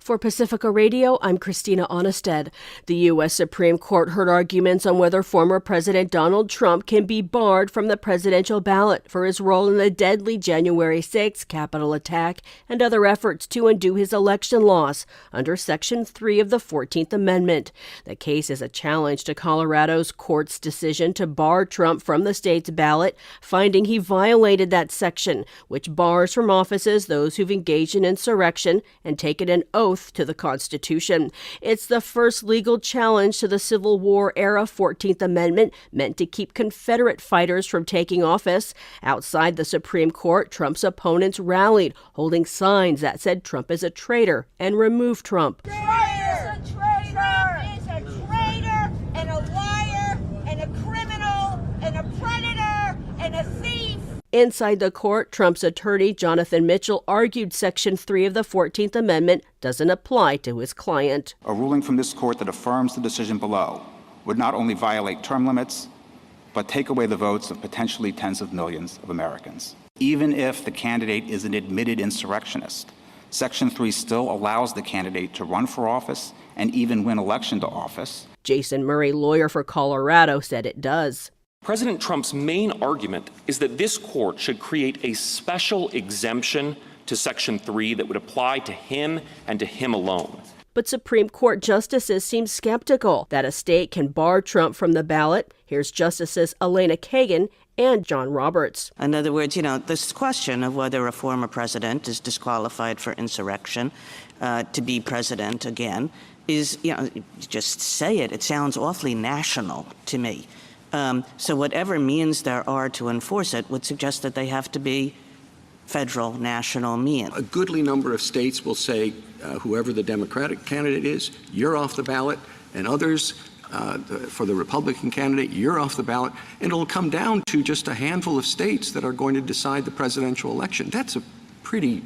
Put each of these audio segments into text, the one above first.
For Pacifica Radio, I'm Christina Onnested. The U.S. Supreme Court heard arguments on whether former President Donald Trump can be barred from the presidential ballot for his role in the deadly January 6th Capitol attack and other efforts to undo his election loss under Section 3 of the 14th Amendment. The case is a challenge to Colorado's court's decision to bar Trump from the state's ballot, finding he violated that section, which bars from offices those who've engaged in insurrection and taken an oath to the Constitution. It's the first legal challenge to the Civil War-era 14th Amendment meant to keep Confederate fighters from taking office. Outside the Supreme Court, Trump's opponents rallied, holding signs that said Trump is a traitor and remove Trump. Trump is a traitor and a liar and a criminal and a predator and a thief. Inside the court, Trump's attorney, Jonathan Mitchell, argued Section 3 of the 14th Amendment doesn't apply to his client. A ruling from this court that affirms the decision below would not only violate term limits, but take away the votes of potentially tens of millions of Americans. Even if the candidate is an admitted insurrectionist, Section 3 still allows the candidate to run for office and even win election to office. Jason Murray, lawyer for Colorado, said it does. President Trump's main argument is that this court should create a special exemption to Section 3 that would apply to him and to him alone. But Supreme Court justices seem skeptical that a state can bar Trump from the ballot. Here's Justices Elena Kagan and John Roberts. In other words, this question of whether a former president is disqualified for insurrection to be president again is, just say it. It sounds awfully national to me. So whatever means there are to enforce it would suggest that they have to be federal, national means. A goodly number of states will say, whoever the Democratic candidate is, you're off the ballot, and others, for the Republican candidate, you're off the ballot. And it'll come down to just a handful of states that are going to decide the presidential election. That's a pretty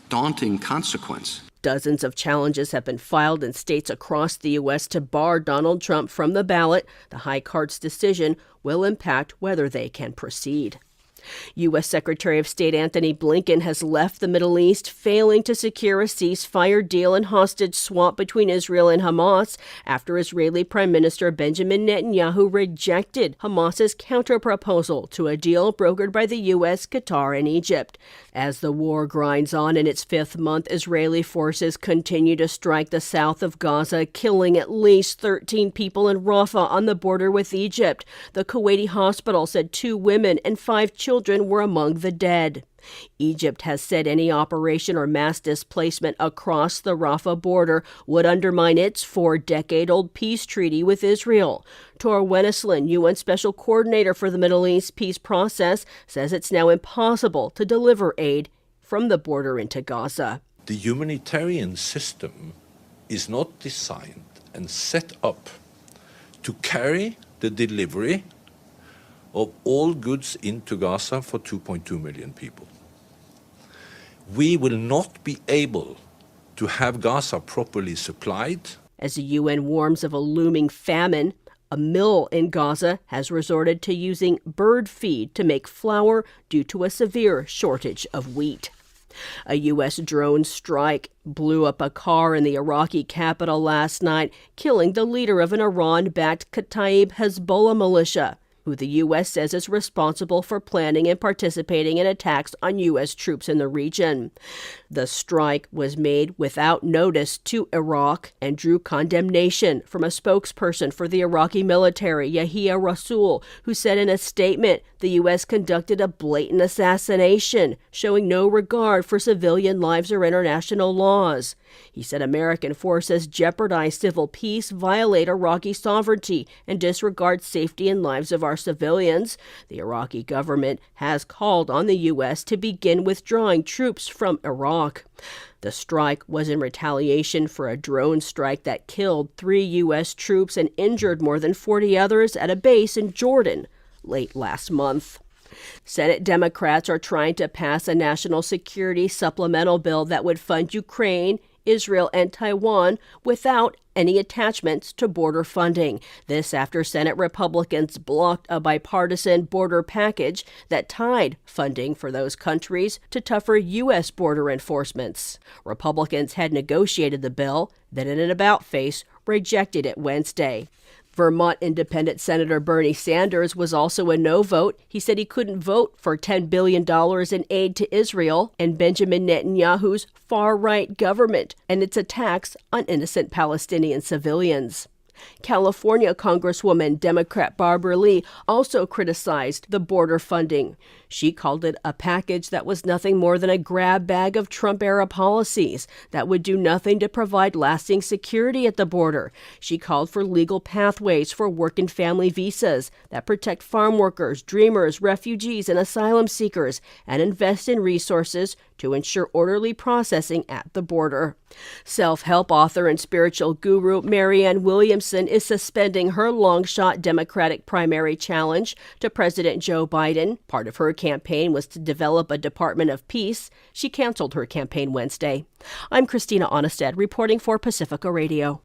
daunting consequence. Dozens of challenges have been filed in states across the U.S. to bar Donald Trump from the ballot. The High Court's decision will impact whether they can proceed. U.S. Secretary of State Antony Blinken has left the Middle East, failing to secure a ceasefire deal and hostage swap between Israel and Hamas after Israeli Prime Minister Benjamin Netanyahu rejected Hamas's counterproposal to a deal brokered by the U.S., Qatar, and Egypt. As the war grinds on in its fifth month, Israeli forces continue to strike the south of Gaza, killing at least 13 people in Rafah on the border with Egypt. The Kuwaiti hospital said 2 women and 5 children were among the dead. Egypt has said any operation or mass displacement across the Rafah border would undermine its 4-decade-old peace treaty with Israel. Tor Wennesland, UN Special Coordinator for the Middle East peace process, says it's now impossible to deliver aid from the border into Gaza. The humanitarian system is not designed and set up to carry the delivery of all goods into Gaza for 2.2 million people. We will not be able to have Gaza properly supplied. As the UN warns of a looming famine, a mill in Gaza has resorted to using bird feed to make flour due to a severe shortage of wheat. A U.S. drone strike blew up a car in the Iraqi capital last night, killing the leader of an Iran-backed Kataib Hezbollah militia, who the U.S. says is responsible for planning and participating in attacks on U.S. troops in the region. The strike was made without notice to Iraq and drew condemnation from a spokesperson for the Iraqi military, Yahya Rasool, who said in a statement the U.S. conducted a blatant assassination, showing no regard for civilian lives or international laws. He said American forces jeopardize civil peace, violate Iraqi sovereignty, and disregard safety and lives of our civilians. The Iraqi government has called on the U.S. to begin withdrawing troops from Iraq. The strike was in retaliation for a drone strike that killed 3 U.S. troops and injured more than 40 others at a base in Jordan late last month. Senate Democrats are trying to pass a national security supplemental bill that would fund Ukraine Israel, and Taiwan without any attachments to border funding. This after Senate Republicans blocked a bipartisan border package that tied funding for those countries to tougher U.S. border enforcements. Republicans had negotiated the bill, then in an about-face, rejected it Wednesday. Vermont Independent Senator Bernie Sanders was also a no vote. He said he couldn't vote for $10 billion in aid to Israel and Benjamin Netanyahu's far-right government and its attacks on innocent Palestinian civilians. California Congresswoman Democrat Barbara Lee also criticized the border funding. She called it a package that was nothing more than a grab bag of Trump-era policies that would do nothing to provide lasting security at the border. She called for legal pathways for work and family visas that protect farm workers, dreamers, refugees, and asylum seekers, and invest in resources to ensure orderly processing at the border. Self-help author and spiritual guru Marianne Williamson is suspending her long-shot Democratic primary challenge to President Joe Biden. Part of her campaign was to develop a Department of Peace. She canceled her campaign Wednesday. I'm Christina Onestad, reporting for Pacifica Radio.